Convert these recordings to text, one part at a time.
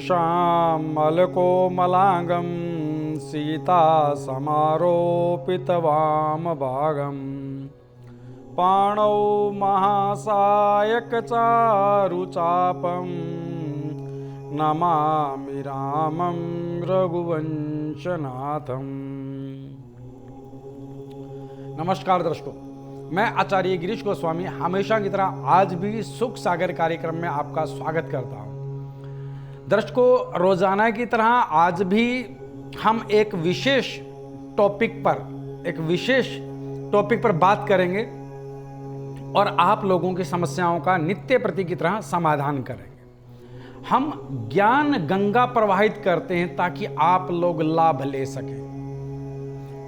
श्यामलकोमलांगं सीता समारोपितवामभागम् पाणौ महासायकचारुचापं नमामि रामं रघुवंशनाथम्। नमस्कार दर्शकों, मैं आचार्य गिरीश गोस्वामी हमेशा की तरह आज भी सुख सागर कार्यक्रम में आपका स्वागत करता हूं। दर्शकों, रोजाना की तरह आज भी हम एक विशेष टॉपिक पर बात करेंगे और आप लोगों की समस्याओं का नित्य प्रति की तरह समाधान करेंगे। हम ज्ञान गंगा प्रवाहित करते हैं ताकि आप लोग लाभ ले सकें,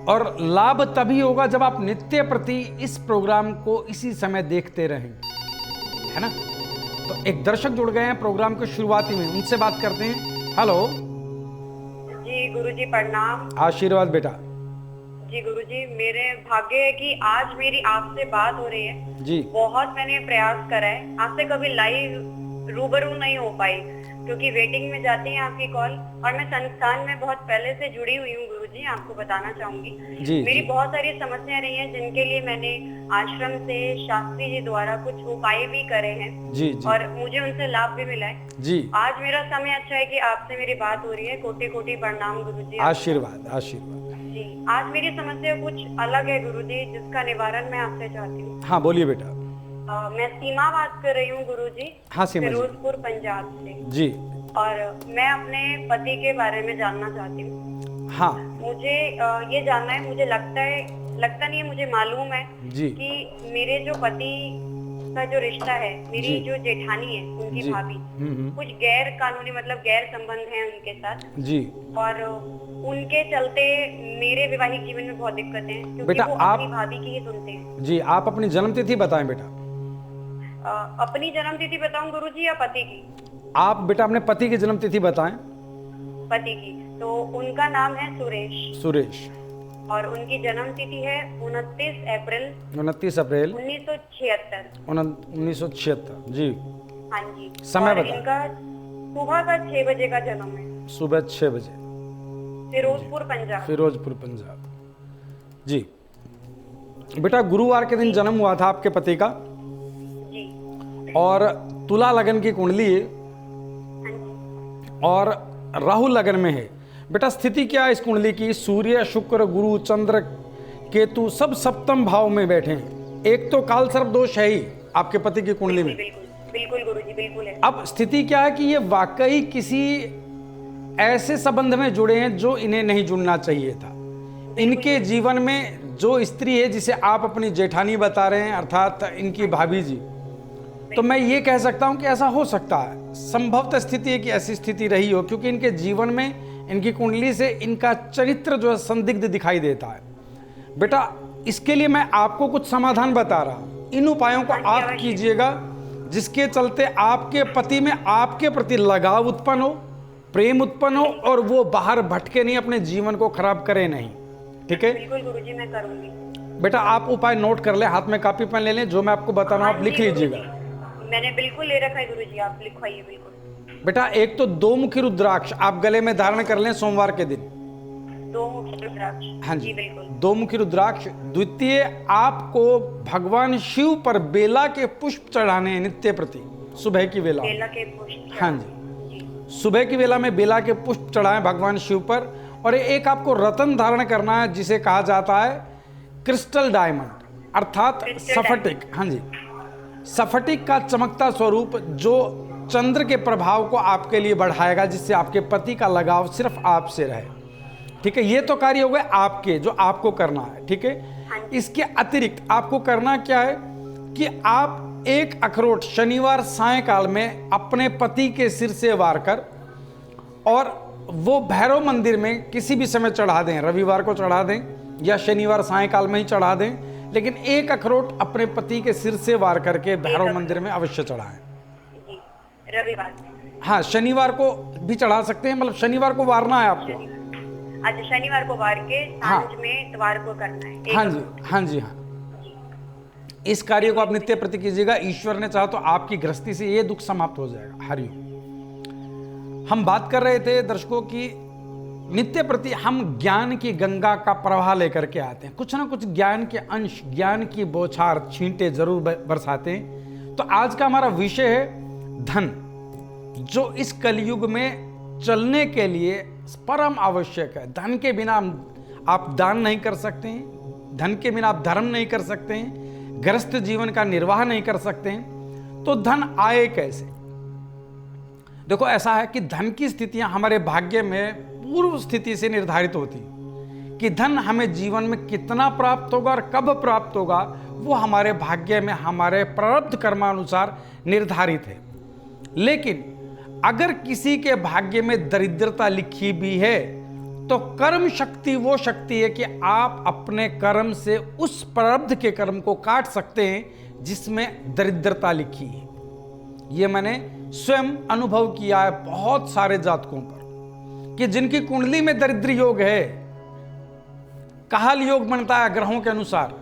और लाभ तभी होगा जब आप नित्य प्रति इस प्रोग्राम को इसी समय देखते रहेंगे, है ना। तो एक दर्शक जुड़ गए हैं प्रोग्राम के शुरुआती में, उनसे बात करते हैं। हेलो जी गुरुजी, प्रणाम। आशीर्वाद बेटा। जी गुरुजी, मेरे भाग्य है कि आज मेरी आपसे बात हो रही है जी। बहुत मैंने प्रयास करा है, आपसे कभी लाइव रूबरू नहीं हो पाई क्योंकि वेटिंग में जाती है आपकी कॉल, और मैं संस्थान में बहुत पहले से जुड़ी हुई हूँ गुरुजी, आपको बताना चाहूंगी। मेरी बहुत सारी समस्याएं रही हैं जिनके लिए मैंने आश्रम से शास्त्री जी द्वारा कुछ उपाय भी करे हैं जी। और मुझे उनसे लाभ भी मिला है जी। आज मेरा समय अच्छा है कि आपसे मेरी बात हो रही है। कोटि कोटि प्रणाम गुरुजी। आशीर्वाद आशीर्वाद जी। आज मेरी समस्या कुछ अलग है गुरुजी, जिसका निवारण मैं आपसे चाहती हूँ। हाँ बोलिए बेटा। मैं सीमा बात कर रही हूँ गुरुजी। हाँ सीमा जी। फिरोजपुर पंजाब से जी। और मैं अपने पति के बारे में जानना चाहती हूँ। हाँ मुझे ये जानना है, मुझे लगता नहीं है, मुझे मालूम है जी कि मेरे जो पति का जो रिश्ता है, मेरी जो जेठानी है उनकी भाभी, कुछ गैर कानूनी मतलब गैर संबंध है उनके साथ जी। और उनके चलते मेरे वैवाहिक जीवन में बहुत दिक्कतें हैं क्योंकि बेटा वो अपनी भाभी की ही सुनते हैं जी। आप अपनी जन्म तिथि बताएं बेटा। अपनी जन्म तिथि बताऊं गुरुजी या पति की? आप बेटा अपने पति की जन्म तिथि बताएं। पति की तो उनका नाम है सुरेश और उनकी जन्म तिथि है 29 अप्रैल 1976 जी। हाँ जी। समय बताएं। इनका सुबह का 6 बजे का जन्म है। सुबह 6 बजे। फिरोजपुर पंजाब जी। बेटा गुरुवार के दिन जन्म हुआ था आपके पति का जी। और तुला लगन की कुंडली है और राहु लगन में है। बेटा स्थिति क्या है इस कुंडली की? सूर्य, शुक्र, गुरु, चंद्र, केतु सब सप्तम भाव में बैठे हैं। एक तो काल सर्प दोष है ही आपके पति की कुंडली में। बिल्कुल गुरुजी, बिल्कुल है। अब स्थिति क्या है कि ये वाकई किसी ऐसे संबंध में जुड़े हैं जो इन्हें नहीं जुड़ना चाहिए था। इनके जीवन में जो स्त्री है जिसे आप अपनी जेठानी बता रहे हैं, अर्थात इनकी भाभी जी, तो मैं ये कह सकता हूं कि ऐसा हो सकता है, संभवतः स्थिति है कि ऐसी स्थिति रही हो, क्योंकि इनके जीवन में इनकी कुंडली से इनका चरित्र जो है संदिग्ध दिखाई देता है। बेटा इसके लिए मैं आपको कुछ समाधान बता रहा हूं, इन उपायों को आप कीजिएगा जिसके चलते आपके पति में आपके प्रति लगाव उत्पन्न हो, प्रेम उत्पन्न हो और वो बाहर भटके नहीं, अपने जीवन को खराब करे नहीं। ठीक है? बिल्कुल गुरुजी, मैं करूंगी। बेटा आप उपाय नोट कर ले, हाथ में कॉपी पेन ले लें, जो मैं आपको बता रहा हूं आप लिख लीजिएगा। मैंने बिल्कुल ले रखा है गुरुजी, आप लिखवाइए बिल्कुल। बेटा एक तो 2 मुखी रुद्राक्ष आप गले में धारण कर लें सोमवार के दिन। 2 मुखी रुद्राक्ष? हाँ जी, 2 मुखी रुद्राक्ष। द्वितीय, आपको भगवान शिव पर बेला के पुष्प चढ़ाने हैं नित्य प्रति, सुबह की वेला। बेला के पुष्प? हाँ जी, सुबह की वेला में बेला के पुष्प चढ़ाएं भगवान शिव पर। और एक आपको रतन धारण करना है जिसे कहा जाता है क्रिस्टल डायमंड, अर्थात स्फटिक। हाँ जी, स्फटिक का चमकता स्वरूप जो चंद्र के प्रभाव को आपके लिए बढ़ाएगा, जिससे आपके पति का लगाव सिर्फ आपसे रहे। ठीक है? ये तो कार्य हो गए आपके, जो आपको करना है। ठीक है? इसके अतिरिक्त आपको करना क्या है कि आप 1 अखरोट शनिवार सायंकाल में अपने पति के सिर से वार कर और वो भैरव मंदिर में किसी भी समय चढ़ा दें, रविवार को चढ़ा दें या शनिवार सायंकाल में ही चढ़ा दें, लेकिन 1 अखरोट अपने पति के सिर से वार करके भैरव मंदिर में अवश्य चढ़ाएं। रविवार? हाँ, शनिवार को भी चढ़ा सकते हैं, मतलब शनिवार को वारना है आपको। अच्छा, शनिवार को वार के सांझ में इतवार को करना है। हाँ जी, हाँ जी, हाँ। इस कार्य को आप नित्य प्रति कीजिएगा। ईश्वर ने चाहा तो आपकी गृहस्थी से ये दुख समाप्त हो जाएगा। हरिओम। हम बात कर रहे थे दर्शकों की नित्य प्रति हम ज्ञान की गंगा का प्रवाह लेकर के आते हैं, कुछ ना कुछ ज्ञान के अंश, ज्ञान की बौछार छींटे जरूर बरसाते हैं। तो आज का हमारा विषय है धन, जो इस कलयुग में चलने के लिए परम आवश्यक है। धन के बिना आप दान नहीं कर सकते हैं, धन के बिना आप धर्म नहीं कर सकते हैं, गृहस्थ जीवन का निर्वाह नहीं कर सकते हैं। तो धन आए कैसे? देखो, ऐसा है कि धन की स्थितियां हमारे भाग्य में पूर्व स्थिति से निर्धारित होती कि धन हमें जीवन में कितना प्राप्त होगा और कब प्राप्त होगा, वो हमारे भाग्य में हमारे प्रारब्ध कर्मानुसार निर्धारित है। लेकिन अगर किसी के भाग्य में दरिद्रता लिखी भी है तो कर्म शक्ति वो शक्ति है कि आप अपने कर्म से उस प्रारब्ध के कर्म को काट सकते हैं जिसमें दरिद्रता लिखी है। ये मैंने स्वयं अनुभव किया है बहुत सारे जातकों पर कि जिनकी कुंडली में दरिद्र योग है, काहल योग बनता है ग्रहों के अनुसार,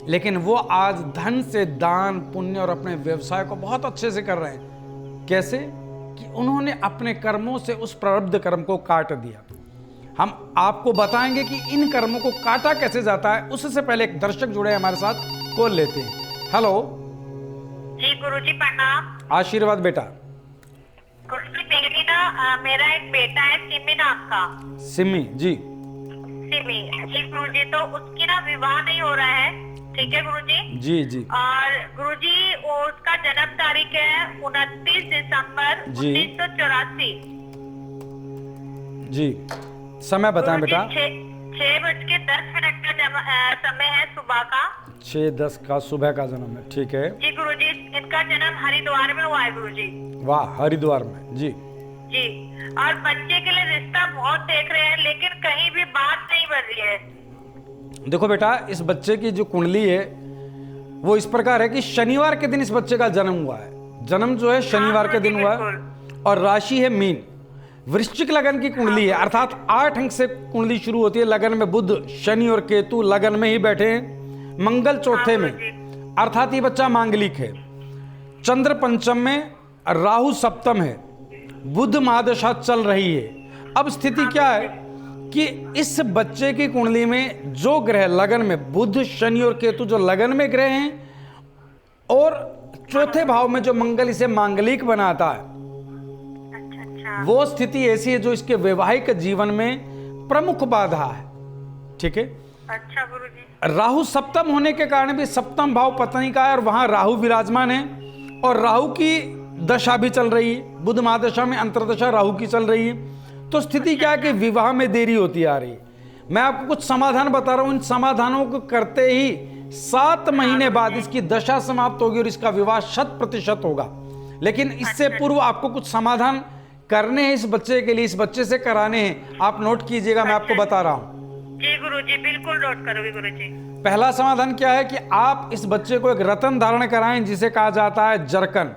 लेकिन वो आज धन से दान पुण्य और अपने व्यवसाय को बहुत अच्छे से कर रहे हैं। कैसे? कि उन्होंने अपने कर्मों से उस प्रारब्ध कर्म को काट दिया। हम आपको बताएंगे कि इन कर्मों को काटा कैसे जाता है। उससे पहले एक दर्शक जुड़े हमारे साथ, कॉल लेते हैं। हेलो जी गुरुजी प्रणाम। आशीर्वाद बेटा। गुरुजी मेरी ना मेरा एक बेटा है सिमी नाम का। सिमी जी। सिमी जी गुरुजी, तो उसकी ना विवाह नहीं हो रहा है, ठीक है गुरुजी? जी जी। और गुरुजी वो उसका जन्म तारीख है 29 दिसंबर जी। 1984। जी, समय बताएं बेटा। 6:10 का समय है सुबह का। 6:10 का सुबह का जन्म है, ठीक है जी गुरुजी। इनका जन्म हरिद्वार में हुआ है गुरुजी। वाह, हरिद्वार में। जी जी। और बच्चे के लिए रिश्ता बहुत देख रहे हैं, लेकिन कहीं भी बात नहीं बन रही है। देखो बेटा, इस बच्चे की जो कुंडली है वो इस प्रकार है कि शनिवार के दिन इस बच्चे का जन्म हुआ है। जन्म जो है शनिवार के दिन हुआ है और राशि है मीन। वृश्चिक लगन की कुंडली है, अर्थात 8 अंक से कुंडली शुरू होती है। लगन में बुध, शनि और केतु लगन में ही बैठे हैं। मंगल चौथे में, अर्थात ये बच्चा मांगलिक है। चंद्र पंचम में, राहु सप्तम है, बुध महादशा चल रही है। अब स्थिति क्या है कि इस बच्चे की कुंडली में जो ग्रह लगन में, बुध शनि और केतु जो लगन में ग्रह हैं, और चौथे भाव में जो मंगल इसे मांगलिक बनाता है, वो स्थिति ऐसी है जो इसके वैवाहिक जीवन में प्रमुख बाधा है। ठीक है? अच्छा गुरुजी। राहु सप्तम होने के कारण भी सप्तम भाव पत्नी का है और वहां राहु विराजमान है और राहु की दशा भी चल रही है। बुध महादशा में अंतर्दशा राहु की चल रही है। तो स्थिति क्या है कि विवाह में देरी होती आ रही है। मैं आपको कुछ समाधान बता रहा हूं, इन समाधानों को करते ही 7 महीने बाद इसकी दशा समाप्त होगी और इसका विवाह 100% होगा। लेकिन इससे पूर्व आपको कुछ समाधान करने हैं इस बच्चे के लिए, इस बच्चे से कराने हैं। आप नोट कीजिएगा, मैं आपको बता रहा हूं। जी गुरुजी, बिल्कुल नोट करोगे गुरुजी। पहला समाधान क्या है कि आप इस बच्चे को एक रत्न धारण कराएं जिसे कहा जाता है जरकन।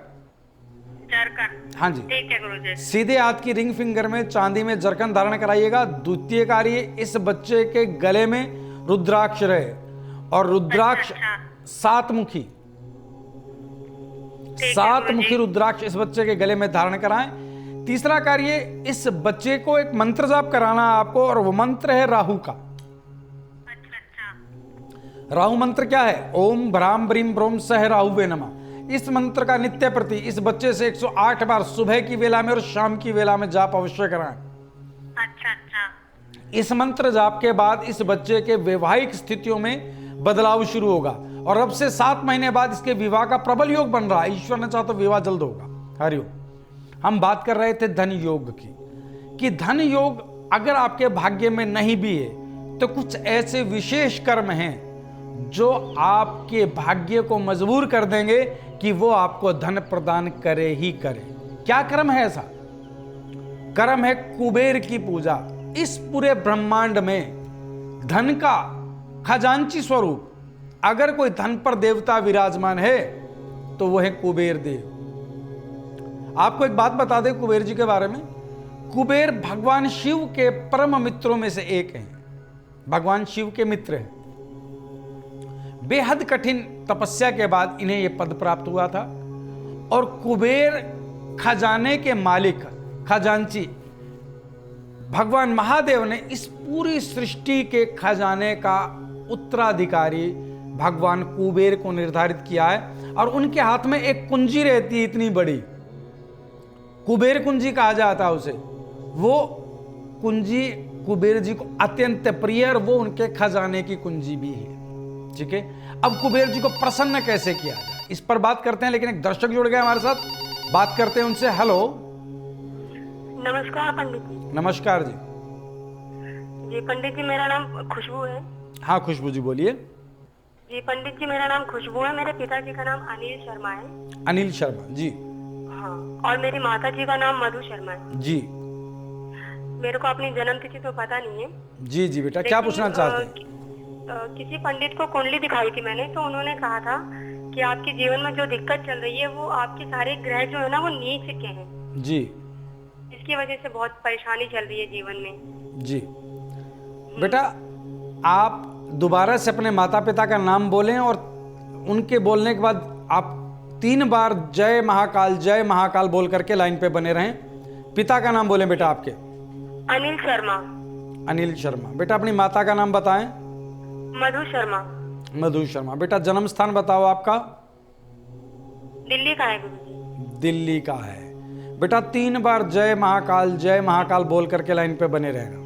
जरकन? हाँ जी, ठीक है गुरुजी। सीधे हाथ की रिंग फिंगर में चांदी में जरकन धारण कराइएगा। द्वितीय कार्य, इस बच्चे के गले में रुद्राक्ष रहे और रुद्राक्ष 7 मुखी, 7 मुखी रुद्राक्ष इस बच्चे के गले में धारण कराएं। तीसरा कार्य, इस बच्चे को एक मंत्र जाप कराना है आपको और वो मंत्र है राहु का। राहु मंत्र क्या है? ओम भ्राम ब्रीम ब्रोम सह राहुवे नमः। इस मंत्र का नित्य प्रति इस बच्चे से 108 बार सुबह की वेला में और शाम की वेला में जाप अवश्य कराएं। अच्छा। इस मंत्र जाप के बाद इस बच्चे के वैवाहिक स्थितियों में बदलाव शुरू होगा और अब से 7 महीने बाद इसके विवाह का प्रबल योग बन रहा है। ईश्वर ने चाहा तो विवाह जल्द होगा। हरिओम। हम बात कर रहे थे धन योग की, कि धन योग अगर आपके भाग्य में नहीं भी है तो कुछ ऐसे विशेष कर्म हैं जो आपके भाग्य को मजबूर कर देंगे कि वो आपको धन प्रदान करे ही करे। क्या कर्म है ऐसा? कर्म है कुबेर की पूजा। इस पूरे ब्रह्मांड में धन का खजांची स्वरूप अगर कोई धन पर देवता विराजमान है तो वो है कुबेर देव। आपको एक बात बता दें कुबेर जी के बारे में। कुबेर भगवान शिव के परम मित्रों में से एक हैं। भगवान शिव के मित्र हैं। बेहद कठिन तपस्या के बाद इन्हें यह पद प्राप्त हुआ था और कुबेर खजाने के मालिक खजांची। भगवान महादेव ने इस पूरी सृष्टि के खजाने का उत्तराधिकारी भगवान कुबेर को निर्धारित किया है और उनके हाथ में एक कुंजी रहती है इतनी बड़ी, कुबेर कुंजी कहा जाता है उसे। वो कुंजी कुबेर जी को अत्यंत प्रिय और वो उनके खजाने की कुंजी भी है। ठीक है, अब कुबेर जी को प्रसन्न कैसे किया जाए इस पर बात करते हैं, लेकिन एक दर्शक जुड़ गए हमारे साथ, बात करते हैं उनसे। हेलो, नमस्कार पंडित जी। नमस्कार जी। जी पंडित जी, मेरा नाम खुशबू है। हाँ खुशबू जी बोलिए। जी पंडित जी, मेरा नाम खुशबू है। मेरे पिताजी का नाम अनिल शर्मा है। अनिल शर्मा जी। हाँ, और मेरी माता जी का नाम मधु शर्मा है जी। मेरे को अपनी जन्म तिथि तो पता नहीं है। जी जी बेटा, क्या पूछना चाहते हैं? किसी पंडित को कुंडली दिखाई थी मैंने, तो उन्होंने कहा था कि आपके जीवन में जो दिक्कत चल रही है वो आपके सारे ग्रह जो है ना वो नीच के हैं जी। इसकी वजह से बहुत परेशानी चल रही है जीवन में। जी बेटा, आप दोबारा से अपने माता पिता का नाम बोलें और उनके बोलने के बाद आप 3 बार जय महाकाल बोल करके लाइन पे बने रहें। पिता का नाम बोलें बेटा आपके। अनिल शर्मा। अनिल शर्मा। बेटा अपनी माता का नाम बताएं। मधु शर्मा। मधु शर्मा। बेटा जन्म स्थान बताओ आपका। दिल्ली का है गुरुजी। दिल्ली का है। बेटा 3 बार जय महाकाल बोल करके लाइन पे बने रहना।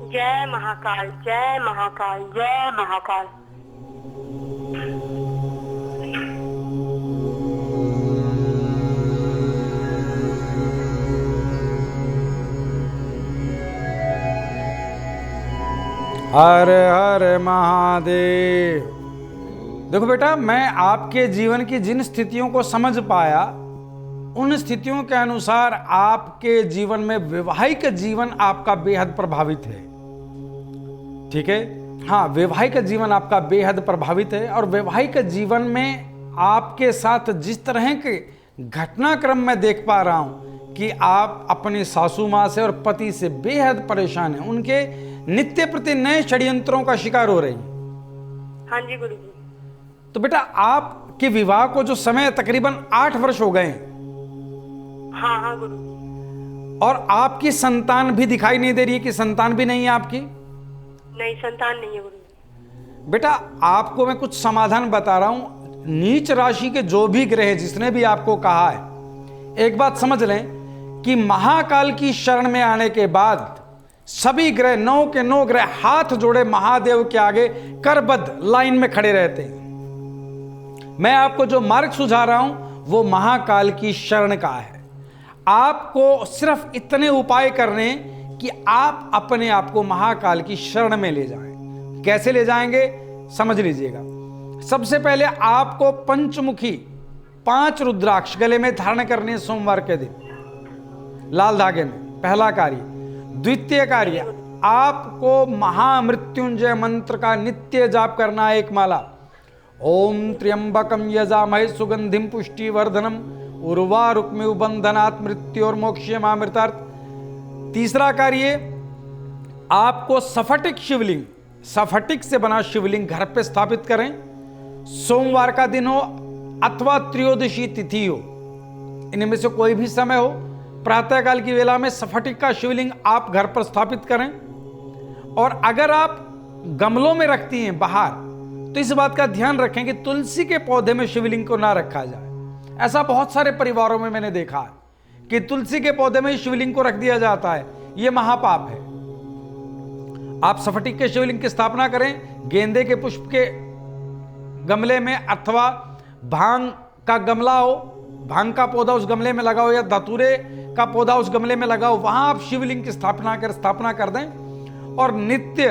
जय महाकाल, जय महाकाल, जय महाकाल। हर हर महादेव। देखो बेटा, मैं आपके जीवन की जिन स्थितियों को समझ पाया उन स्थितियों के अनुसार आपके जीवन में वैवाहिक जीवन आपका बेहद प्रभावित है। ठीक है, हाँ वैवाहिक जीवन आपका बेहद प्रभावित है और वैवाहिक जीवन में आपके साथ जिस तरह के घटनाक्रम में देख पा रहा हूं कि आप अपनी सासू माँ से और पति से बेहद परेशान हैं, उनके नित्य प्रति नए षड्यंत्रों का शिकार हो रही हैं। हाँ जी गुरुजी। तो बेटा आपके विवाह को जो समय तकरीबन 8 वर्ष हो गए हैं। हाँ हाँ गुरुजी। और आपकी संतान भी दिखाई नहीं दे रही है कि संतान भी नहीं है आपकी? नहीं, संतान नहीं है गुरुजी। बेटा आपको मैं कुछ समाधान बता रहा हूं। नीच राशि के जो भी ग्रह जिसने भी आपको कहा है, एक बात समझ लें कि महाकाल की शरण में आने के बाद सभी ग्रह 9 के 9 ग्रह हाथ जोड़े महादेव के आगे करबद्ध लाइन में खड़े रहते हैं। मैं आपको जो मार्ग सुझा रहा हूं वो महाकाल की शरण का है। आपको सिर्फ इतने उपाय करने कि आप अपने आप को महाकाल की शरण में ले जाएं। कैसे ले जाएंगे समझ लीजिएगा। सबसे पहले आपको पंचमुखी 5 रुद्राक्ष गले में धारण करने सोमवार के दिन लाल धागे में, पहला कार्य। द्वितीय कार्य, आपको महामृत्युंजय मंत्र का नित्य जाप करना है, 1 माला। ओम त्र्यंबकम यजामहे सुगंधिम पुष्टिवर्धनम उर्वारुकमिव बंधनात् मृत्योर्मोक्षयमामृतार्थ। तीसरा कार्य, आपको स्फटिक शिवलिंग, स्फटिक से बना शिवलिंग घर पे स्थापित करें। सोमवार का दिन हो अथवा त्रयोदशी तिथि हो, इनमें से कोई भी समय हो, प्रातःकाल की वेला में स्फटिक का शिवलिंग आप घर पर स्थापित करें। और अगर आप गमलों में रखती हैं बाहर, तो इस बात का ध्यान रखें कि तुलसी के पौधे में शिवलिंग को ना रखा जाए। ऐसा बहुत सारे परिवारों में मैंने देखा है कि तुलसी के पौधे में शिवलिंग को रख दिया जाता है, यह महापाप है। आप स्फटिक के शिवलिंग की स्थापना करें। गेंदे के पुष्प के गमले में अथवा भांग का गमला हो, भांग का पौधा उस गमले में लगाओ या धतूरे का पौधा उस गमले में लगाओ, वहां आप शिवलिंग की स्थापना कर दें। और नित्य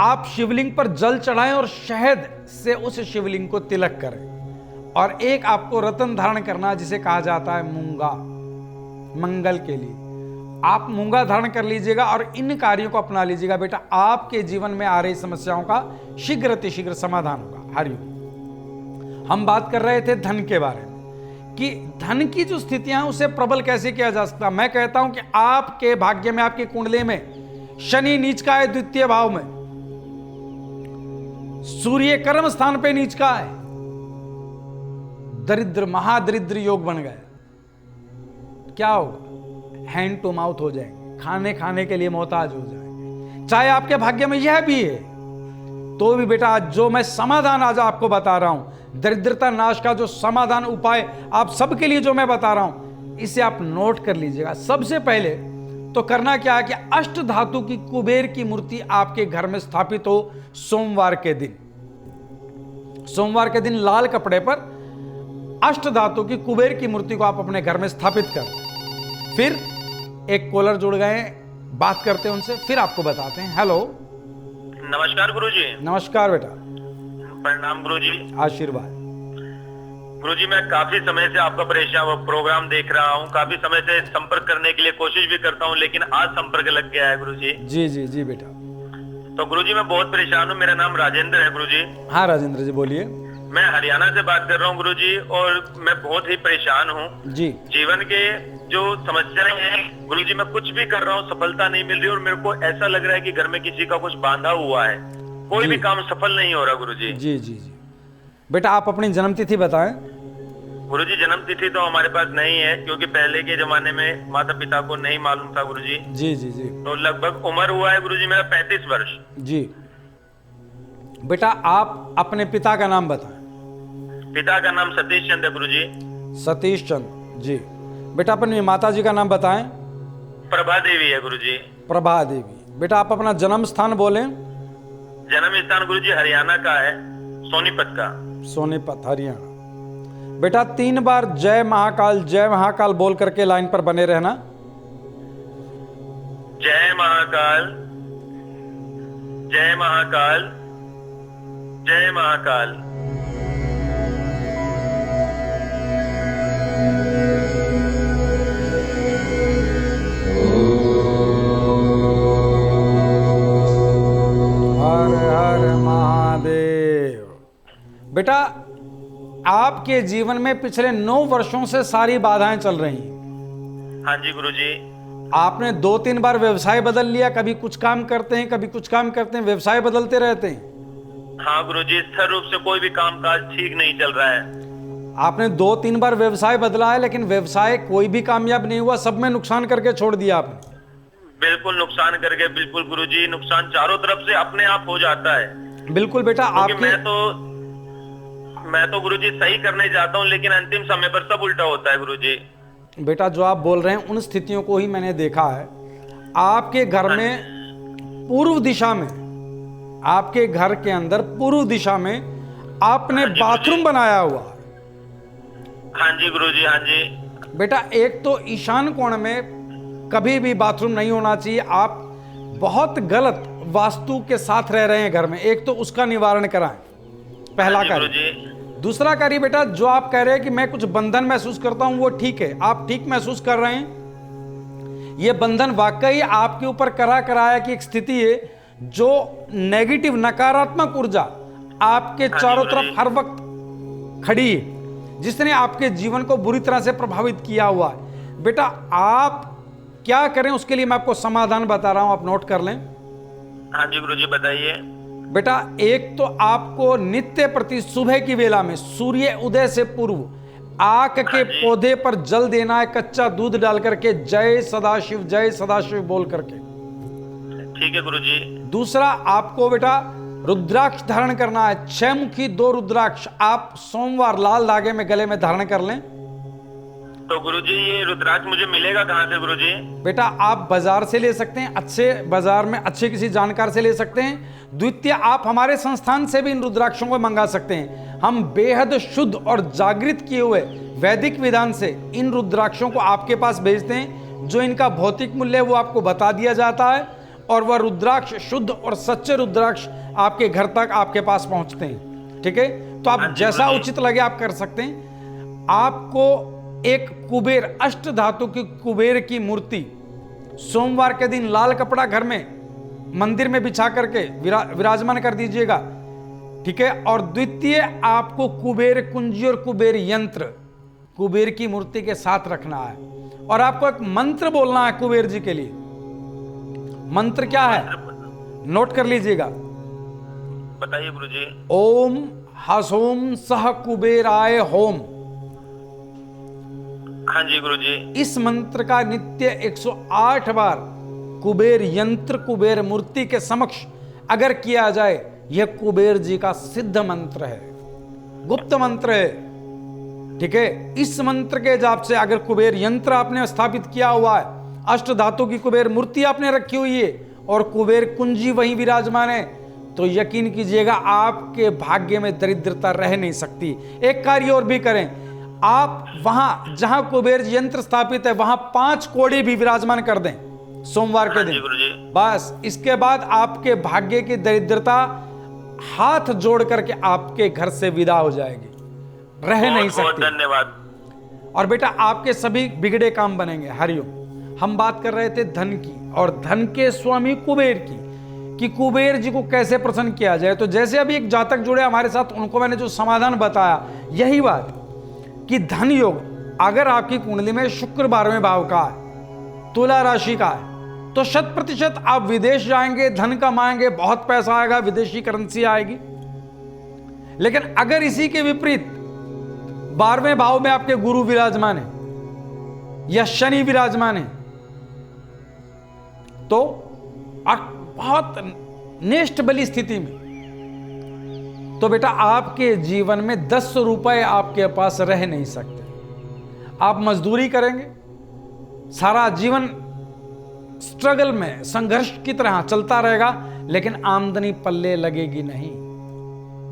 आप शिवलिंग पर जल चढ़ाएं और शहद से उस शिवलिंग को तिलक करें। और एक आपको रत्न धारण करना जिसे कहा जाता है मूंगा, मंगल के लिए आप मूंगा धारण कर लीजिएगा और इन कार्यों को अपना लीजिएगा। बेटा आपके जीवन में आ रही समस्याओं का शीघ्र अतिशीघ्र समाधान होगा। हरिओम। हम बात कर रहे थे धन के बारे में कि धन की जो स्थितियां हैं उसे प्रबल कैसे किया जा सकता। मैं कहता हूं कि आपके भाग्य में, आपकी कुंडली में शनि नीच का है, 2य भाव में सूर्य कर्म स्थान पे नीच का है, दरिद्र महादरिद्र योग बन गया। क्या होगा? हैंड टू माउथ हो जाएंगे, खाने खाने के लिए मोहताज हो जाएंगे। चाहे आपके भाग्य में यह भी है तो भी बेटा आज जो मैं समाधान आज आपको बता रहा हूं, दरिद्रता नाश का जो समाधान उपाय आप सबके लिए जो मैं बता रहा हूं, इसे आप नोट कर लीजिएगा। सबसे पहले तो करना क्या है कि अष्ट धातु की कुबेर की मूर्ति आपके घर में स्थापित हो सोमवार के दिन। सोमवार के दिन लाल कपड़े पर अष्ट धातु की कुबेर की मूर्ति को आप अपने घर में स्थापित कर। फिर एक कॉलर जुड़ गए, बात करते हैं उनसे, फिर आपको बताते हैं। हेलो, नमस्कार गुरुजी। नमस्कार बेटा। प्रणाम गुरुजी। आशीर्वाद। गुरुजी, मैं काफी समय से आपका परेशान प्रोग्राम देख रहा हूँ, काफी समय से संपर्क करने के लिए कोशिश भी करता हूँ, लेकिन आज संपर्क लग गया है गुरुजी। जी जी जी बेटा। तो गुरुजी मैं बहुत परेशान हूँ। मेरा नाम राजेंद्र है गुरुजी। हाँ राजेंद्र जी बोलिए। मैं हरियाणा से बात कर रहा हूँ गुरुजी, और मैं बहुत ही परेशान हूँ। जी। जीवन के जो समस्याएं हैं गुरुजी, मैं कुछ भी कर रहा हूँ सफलता नहीं मिल रही, और मेरे को ऐसा लग रहा है कि घर में किसी का कुछ बांधा हुआ है, कोई भी काम सफल नहीं हो रहा गुरुजी। जी जी जी बेटा, आप अपनी जन्म तिथि बताएं। गुरुजी जन्म तिथि तो हमारे पास नहीं है, क्योंकि पहले के जमाने में माता पिता को नहीं मालूम था गुरुजी। जी जी जी। तो लगभग उम्र हुआ है गुरुजी मेरा 35 वर्ष। जी बेटा, आप अपने पिता का नाम बताएं। पिता का नाम सतीश चंद है गुरुजी। सतीश चंद जी। बेटा अपनी माता जी का नाम बताएं। प्रभा देवी है गुरुजी। प्रभा देवी। बेटा आप अपना जन्म स्थान बोलें। जन्म स्थान गुरुजी हरियाणा का है, सोनीपत का। सोनीपत हरियाणा। बेटा 3 बार जय महाकाल बोल करके लाइन पर बने रहना। जय महाकाल, जय महाकाल, जय महाकाल। हर हर महादेव। बेटा आपके जीवन में पिछले 9 वर्षों से सारी बाधाएं चल रही हैं। हाँ जी गुरुजी। आपने 2-3 बार व्यवसाय बदल लिया, कभी कुछ काम करते हैं कभी कुछ काम करते हैं, व्यवसाय बदलते रहते हैं। हाँ गुरुजी, स्थिर रूप से कोई भी काम काज ठीक नहीं चल रहा है। आपने 2-3 बार व्यवसाय बदला है, लेकिन व्यवसाय कोई भी कामयाब नहीं हुआ, सब में नुकसान करके छोड़ दिया आपने। बिल्कुल नुकसान करके, बिल्कुल गुरुजी, नुकसान चारों तरफ से अपने आप हो जाता है। बिल्कुल बेटा। आपके मैं तो गुरुजी सही करने जाता हूँ, लेकिन अंतिम समय पर सब उल्टा होता है गुरुजी। बेटा जो आप बोल रहे हैं उन स्थितियों को ही मैंने देखा है। आपके घर में पूर्व दिशा में, आपके घर के अंदर पूर्व दिशा में आपने बाथरूम बनाया हुआ है। हाँ जी गुरुजी। हाँ जी बेटा एक तो ईशान कोण में कभी भी बाथरूम नहीं होना चाहिए। आप बहुत गलत वास्तु के साथ रह रहे हैं घर में, एक तो उसका निवारण कराएं, पहला कार्य। दूसरा कार्य बेटा जो आप कह रहे हैं कि मैं कुछ बंधन महसूस करता हूं, वो ठीक है, आप ठीक महसूस कर रहे हैं। ये बंधन वाकई आपके ऊपर कराया की एक स्थिति है, जो नेगेटिव नकारात्मक ऊर्जा आपके चारों तरफ हर वक्त खड़ी है, जिसने आपके जीवन को बुरी तरह से प्रभावित किया हुआ है। बेटा आप क्या करें उसके लिए मैं आपको समाधान बता रहा हूं, आप नोट कर लें। हाँ जी गुरुजी बताइए। बेटा एक तो आपको नित्य प्रति सुबह की वेला में सूर्य उदय से पूर्व आक के पौधे पर जल देना है, कच्चा दूध डाल करके जय सदाशिव बोल करके। ठीक है गुरुजी। दूसरा आपको बेटा रुद्राक्ष धारण करना है, 6 मुखी 2 रुद्राक्ष आप सोमवार लाल धागे में गले में धारण कर लें। तो गुरुजी ये रुद्राक्ष मुझे मिलेगा कहाँ से गुरुजी? बेटा आप बाजार से ले सकते हैं, अच्छे बाजार में अच्छे किसी जानकार से ले सकते हैं। द्वितीय आप हमारे संस्थान से भी इन रुद्राक्षों को मंगा सकते हैं। हम बेहद शुद्ध और जागृत किए हुए वैदिक विधान से इन रुद्राक्षों को आपके पास भेजते हैं। जो इनका भौतिक मूल्य है वो आपको बता दिया जाता है, और वह रुद्राक्ष शुद्ध और सच्चे रुद्राक्ष आपके घर तक आपके पास पहुंचते हैं। ठीक है, तो आप जैसा उचित लगे आप कर सकते हैं। आपको एक कुबेर अष्ट धातु की कुबेर की मूर्ति सोमवार के दिन लाल कपड़ा घर में मंदिर में बिछा करके विराजमान कर दीजिएगा। ठीक है, और द्वितीय आपको कुबेर कुंजी और कुबेर यंत्र कुबेर की मूर्ति के साथ रखना है, और आपको एक मंत्र बोलना है कुबेर जी के लिए। मंत्र क्या है नोट कर लीजिएगा। बताइए गुरुजी। ओम हसोम सह कुबेराय होम। हाँ जी गुरुजी। इस मंत्र का नित्य 108 बार कुबेर यंत्र, कुबेर मूर्ति के समक्ष अगर किया जाए, यह कुबेर जी का सिद्ध मंत्र है, गुप्त मंत्र है। ठीक है, इस मंत्र के जाप से अगर कुबेर यंत्र आपने स्थापित किया हुआ है, अष्ट धातु की कुबेर मूर्ति आपने रखी हुई है और कुबेर कुंजी वहीं विराजमान है, तो यकीन कीजिएगा आपके भाग्य में दरिद्रता रह नहीं सकती। एक कार्य और भी करें, आप वहां जहां कुबेर यंत्र स्थापित है वहां 5 कोड़े भी विराजमान कर दें सोमवार के दिन। बस इसके बाद आपके भाग्य की दरिद्रता हाथ जोड़ करके आपके घर से विदा हो जाएगी, रह नहीं सकती। धन्यवाद। और बेटा आपके सभी बिगड़े काम बनेंगे। हरिओम। हम बात कर रहे थे धन की और धन के स्वामी कुबेर की, कि कुबेर जी को कैसे प्रसन्न किया जाए। तो जैसे अभी एक जातक जुड़े हमारे साथ, उनको मैंने जो समाधान बताया, यही बात कि धन योग अगर आपकी कुंडली में शुक्र 12वें भाव का है, तुला राशि का है, तो 100% आप विदेश जाएंगे, धन कमाएंगे, बहुत पैसा आएगा, विदेशी करेंसी आएगी। लेकिन अगर इसी के विपरीत 12वें भाव में आपके गुरु विराजमान है या शनि विराजमान है, तो बहुत नेष्ट बली स्थिति में, तो बेटा आपके जीवन में 10 रुपए आपके पास रह नहीं सकते। आप मजदूरी करेंगे, सारा जीवन स्ट्रगल में, संघर्ष की तरह चलता रहेगा, लेकिन आमदनी पल्ले लगेगी नहीं।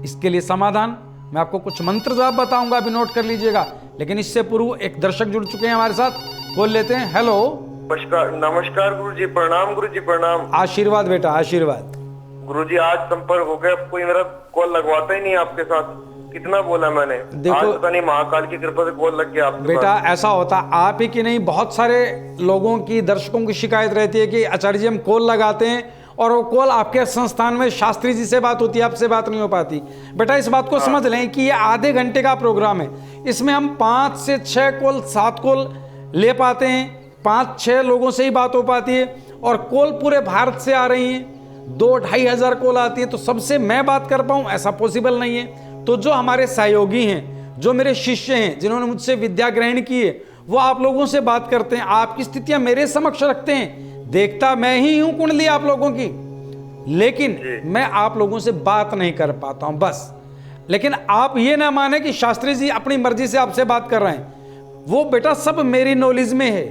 इसके लिए समाधान मैं आपको कुछ मंत्र जाप बताऊंगा, अभी नोट कर लीजिएगा। लेकिन इससे पूर्व एक दर्शक जुड़ चुके हैं हमारे साथ, बोल लेते हैं। हेलो। नमस्कार। नमस्कार गुरुजी, प्रणाम गुरुजी, प्रणाम। आशीर्वाद बेटा, आशीर्वाद। गुरुजी आज संपर्क हो गया, कोई मेरा कॉल लगवाता ही नहीं आपके साथ, कितना बोला मैंने। देखो, आज पता नहीं महाकाल की कृपा से कॉल लग गया आपके बेटा पास। ऐसा होता, आप ही की नहीं, बहुत सारे लोगों की, दर्शकों की शिकायत रहती है कि आचार्य जी हम कॉल लगाते हैं और वो कॉल आपके संस्थान में शास्त्री जी से बात होती है, आपसे बात नहीं हो पाती। बेटा इस बात को समझ लें कि ये आधे घंटे का प्रोग्राम है, इसमें हम 5 से 6 कॉल, 7 कॉल ले पाते हैं, 5-6 लोगों से ही बात हो पाती है। और कॉल पूरे भारत से आ रही हैं, 2-2.5 हजार कॉल आती है, तो सबसे मैं बात कर पाऊं ऐसा पॉसिबल नहीं है। तो जो हमारे सहयोगी हैं, जो मेरे शिष्य हैं, जिन्होंने मुझसे विद्या ग्रहण की है, वो आप लोगों से बात करते हैं, आपकी स्थितियां मेरे समक्ष रखते हैं। देखता मैं ही हूं कुंडली आप लोगों की, लेकिन मैं आप लोगों से बात नहीं कर पाता हूं बस। लेकिन आप ये ना माने कि शास्त्री जी अपनी मर्जी से आपसे बात कर रहे हैं, वो बेटा सब मेरी नॉलेज में है,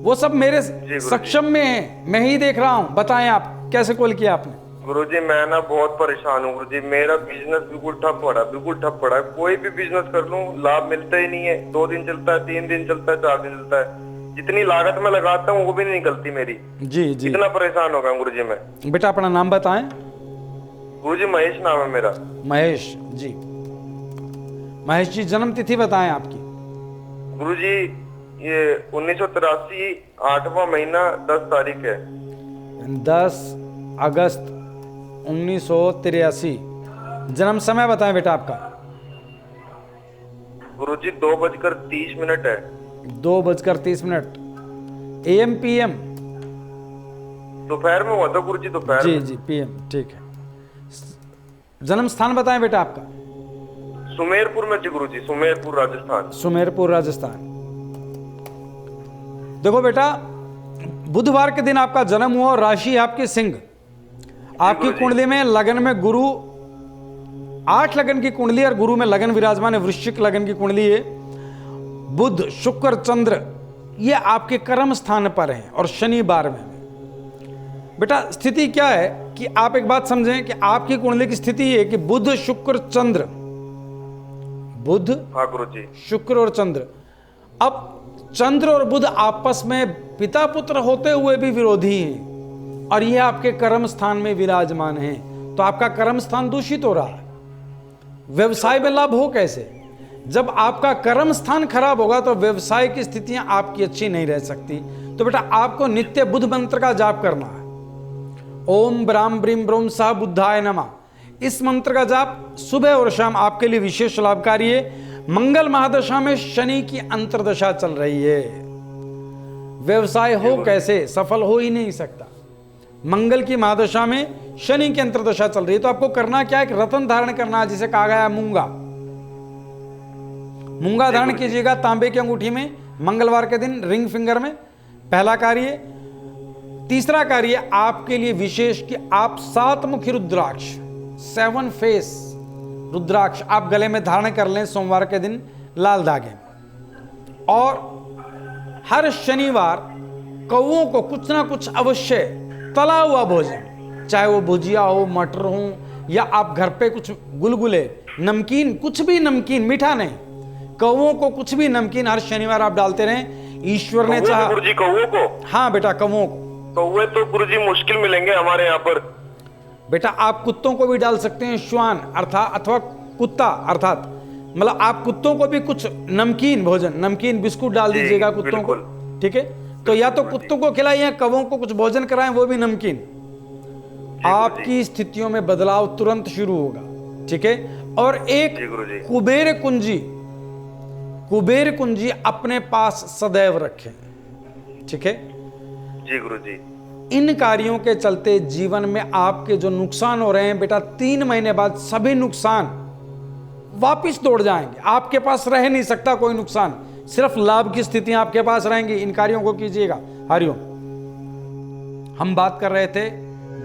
वो सब मेरे सक्षम में है, मैं ही देख रहा हूं। बताएं आप कैसे कॉल किया आपने? गुरुजी मैं ना बहुत परेशान हूँ गुरुजी, मेरा बिजनेस बिल्कुल ठप पड़ा, बिल्कुल ठप पड़ा है। कोई भी बिजनेस कर लूँ लाभ मिलता ही नहीं है। 2 दिन चलता है, 3 दिन चलता है, 4 दिन चलता है, जितनी लागत मैं लगाता हूँ वो भी नहीं निकलती मेरी। जी जी, इतना परेशान हो गया गुरुजी मैं। बेटा अपना नाम बताएं। गुरुजी महेश नाम है मेरा। महेश जी। महेश जी जन्म तिथि बताएं आपकी। गुरुजी ये 1983 8वां महीना 10 तारीख है। 10 अगस्त 1983। जन्म समय बताएं बेटा आपका। गुरुजी 2:30 है। 2:30। AM PM? दोपहर में हुआ था गुरुजी, दोपहर। जी जी PM, ठीक है। जन्म स्थान बताएं बेटा आपका। सुमेरपुर में थी गुरुजी, सुमेरपुर राजस्थान। सुमेरपुर राजस्थान। देखो बेटा, बुधवार के दिन आपका जन्म हुआ और राशि आपकी सिंह। आपकी कुंडली में लगन में गुरु, 8 लगन की कुंडली और गुरु में लगन विराजमान है, वृश्चिक लगन की कुंडली है। बुध, शुक्र, चंद्र ये आपके कर्म स्थान पर हैं और शनि 12वें में। बेटा स्थिति क्या है कि आप एक बात समझें कि आपकी कुंडली की स्थिति है कि बुध, शुक्र, चंद्र, बुध, हाँ गुरुजी, शुक्र और चंद्र। अब चंद्र और बुध आपस में पिता पुत्र होते हुए भी विरोधी हैं और यह आपके कर्म स्थान में विराजमान हैं, तो आपका कर्म स्थान दूषित हो रहा है। व्यवसाय में लाभ हो कैसे? जब आपका कर्म स्थान खराब होगा तो व्यवसाय की स्थितियां आपकी अच्छी नहीं रह सकती। तो बेटा आपको नित्य बुध मंत्र का जाप करना है। ओम ब्राम ब्रीम ब्रोम सह बुद्धाय नमः। इस मंत्र का जाप सुबह और शाम आपके लिए विशेष लाभकारी है। मंगल महादशा में शनि की अंतर्दशा चल रही है, व्यवसाय हो कैसे? सफल हो ही नहीं सकता। मंगल की महादशा में शनि की अंतर्दशा चल रही है, तो आपको करना क्या है? एक रत्न धारण करना है, जिसे कहा गया है मूंगा। मूंगा धारण कीजिएगा तांबे की अंगूठी में, मंगलवार के दिन रिंग फिंगर में पहला कार्य। तीसरा कार्य आपके लिए विशेष कि आप 7 मुखी रुद्राक्ष 7 फेस रुद्राक्ष आप गले में धारण कर लें सोमवार के दिन लाल धागे। और हर शनिवार कौओं को कुछ ना कुछ अवश्य तला हुआ भोजन, चाहे वो भुजिया हो, मटर हो, या आप घर पे कुछ गुलगुले, नमकीन, कुछ भी नमकीन, मीठा नहीं, कौओं को कुछ भी नमकीन हर शनिवार आप डालते रहें। ईश्वर ने चाहा। गुरुजी कौओं को? हाँ बेटा, कौओं को। कौवे तो गुरुजी मुश्किल मिलेंगे हमारे यहाँ पर। बेटा आप कुत्तों को भी डाल सकते हैं, श्वान अर्थात अथवा कुत्ता अर्थात मतलब आप कुत्तों को भी कुछ नमकीन भोजन, नमकीन बिस्कुट डाल दीजिएगा कुत्तों को, ठीक है। तो या तो कुत्तों को खिलाएं या कौवों को कुछ भोजन कराएं, वो भी नमकीन। आपकी स्थितियों में बदलाव तुरंत शुरू होगा, ठीक है। और एक कुबेर कुंजी अपने पास सदैव रखें, ठीक है जी गुरुजी। इन कार्यों के चलते जीवन में आपके जो नुकसान हो रहे हैं बेटा, 3 महीने बाद सभी नुकसान वापिस दौड़ जाएंगे। आपके पास रह नहीं सकता कोई नुकसान, सिर्फ लाभ की स्थितियां आपके पास रहेंगी। इन कार्यों को कीजिएगा। हरिओम। हम बात कर रहे थे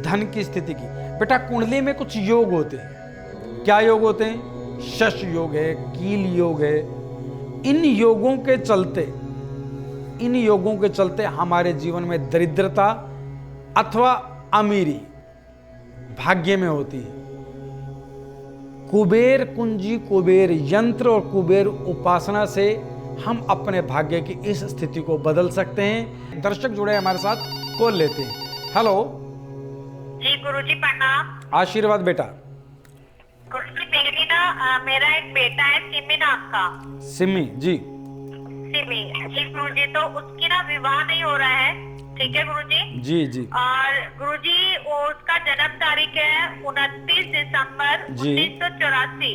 धन की स्थिति की। बेटा कुंडली में कुछ योग होते हैं। क्या योग होते हैं? शश योग है, कील योग है। इन योगों के चलते हमारे जीवन में दरिद्रता अथवा अमीरी भाग्य में होती है। कुबेर कुंजी, कुबेर यंत्र और कुबेर उपासना से हम अपने भाग्य की इस स्थिति को बदल सकते हैं। दर्शक जुड़े हमारे साथ, कॉल लेते हैं। हेलो जी गुरुजी प्रणाम। आशीर्वाद बेटा। गुरुजी मेरा एक बेटा है सिमी नाम का। सिमी जी। सिमी जी गुरुजी, तो उसकी विवाह नहीं हो रहा है, ठीक है गुरुजी जी जी। और गुरुजी उसका जन्म तारीख है 29 दिसंबर जी 1984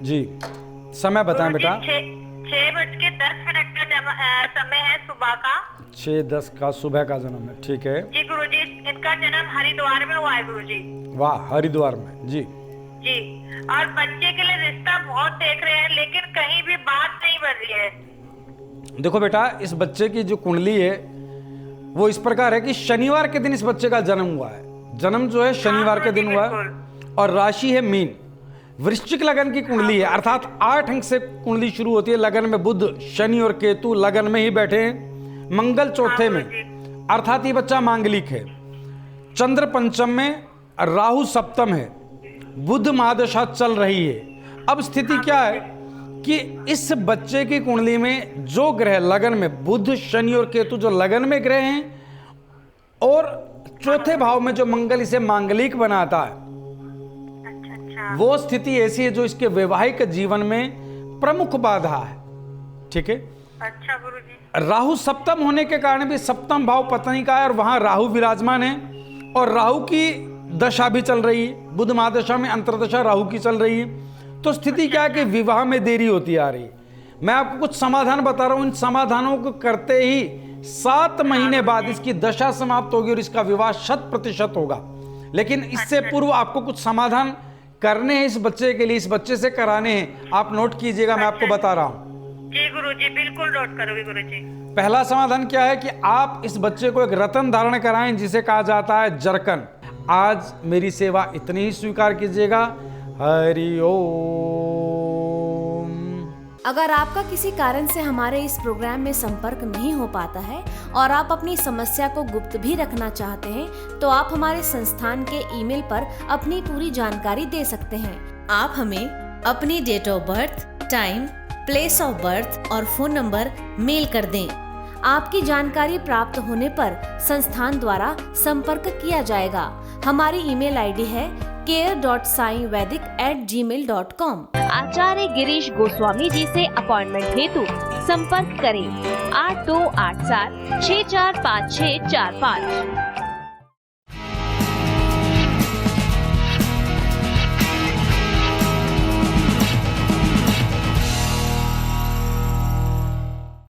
जी। समय बताएं बेटा। 6:10 का समय है सुबह का। 6:10 का सुबह का जन्म है, ठीक है जी गुरुजी। इनका जन्म हरिद्वार में हुआ है गुरुजी। वाह, हरिद्वार में जी जी। और बच्चे के लिए रिश्ता बहुत देख रहे हैं, लेकिन कहीं भी बात नहीं बन रही है। देखो बेटा, इस बच्चे की जो कुंडली है वो इस प्रकार है कि शनिवार के दिन इस बच्चे का जन्म हुआ है। जन्म जो है शनिवार के दिन हुआ है और राशि है मीन। वृश्चिक लगन की कुंडली है, अर्थात 8 अंक से कुंडली शुरू होती है। लगन में बुध, शनि और केतु लगन में ही बैठे हैं। मंगल चौथे में, अर्थात ये बच्चा मांगलिक है। चंद्र पंचम में, राहु सप्तम है, बुध महादशा चल रही है। अब स्थिति क्या है कि इस बच्चे की कुंडली में जो ग्रह लगन में, बुध, शनि और केतु जो लगन में ग्रह हैं, और चौथे भाव में जो मंगल इसे मांगलिक बनाता है, वो स्थिति ऐसी है जो इसके वैवाहिक जीवन में प्रमुख बाधा है, ठीक है। अच्छा गुरुजी। राहु सप्तम होने के कारण भी सप्तम भाव पत्नी का है और वहां राहु विराजमान है और राहु की दशा भी चल रही है। बुध महादशा में अंतरदशा राहु की चल रही है। तो स्थिति क्या है कि विवाह में देरी होती आ रही है। मैं आपको कुछ समाधान बता रहा हूं। इन समाधानों को करते ही 7 महीने बाद इसकी दशा समाप्त होगी और इसका विवाह 100% होगा। लेकिन इससे पूर्व आपको कुछ समाधान करने हैं इस बच्चे के लिए, इस बच्चे से कराने हैं। आप नोट कीजिएगा, मैं आपको बता रहा हूं। जी गुरुजी, बिल्कुल नोट करोगे गुरुजी। पहला समाधान क्या है कि आप इस बच्चे को एक रत्न धारण कराएं जिसे कहा जाता है जरकन। आज मेरी सेवा इतनी ही स्वीकार कीजिएगा। हरि ओम। अगर आपका किसी कारण से हमारे इस प्रोग्राम में संपर्क नहीं हो पाता है और आप अपनी समस्या को गुप्त भी रखना चाहते हैं, तो आप हमारे संस्थान के ईमेल पर अपनी पूरी जानकारी दे सकते हैं। आप हमें अपनी date of birth, time, place of birth और फोन नंबर मेल कर दें। आपकी जानकारी प्राप्त होने पर संस्थान द्वारा संपर्क किया जाएगा। हमारी ईमेल आईडी है care.saivedic@gmail.com। आचार्य गिरीश गोस्वामी जी से अपॉइंटमेंट हेतु संपर्क करें 8287 645645।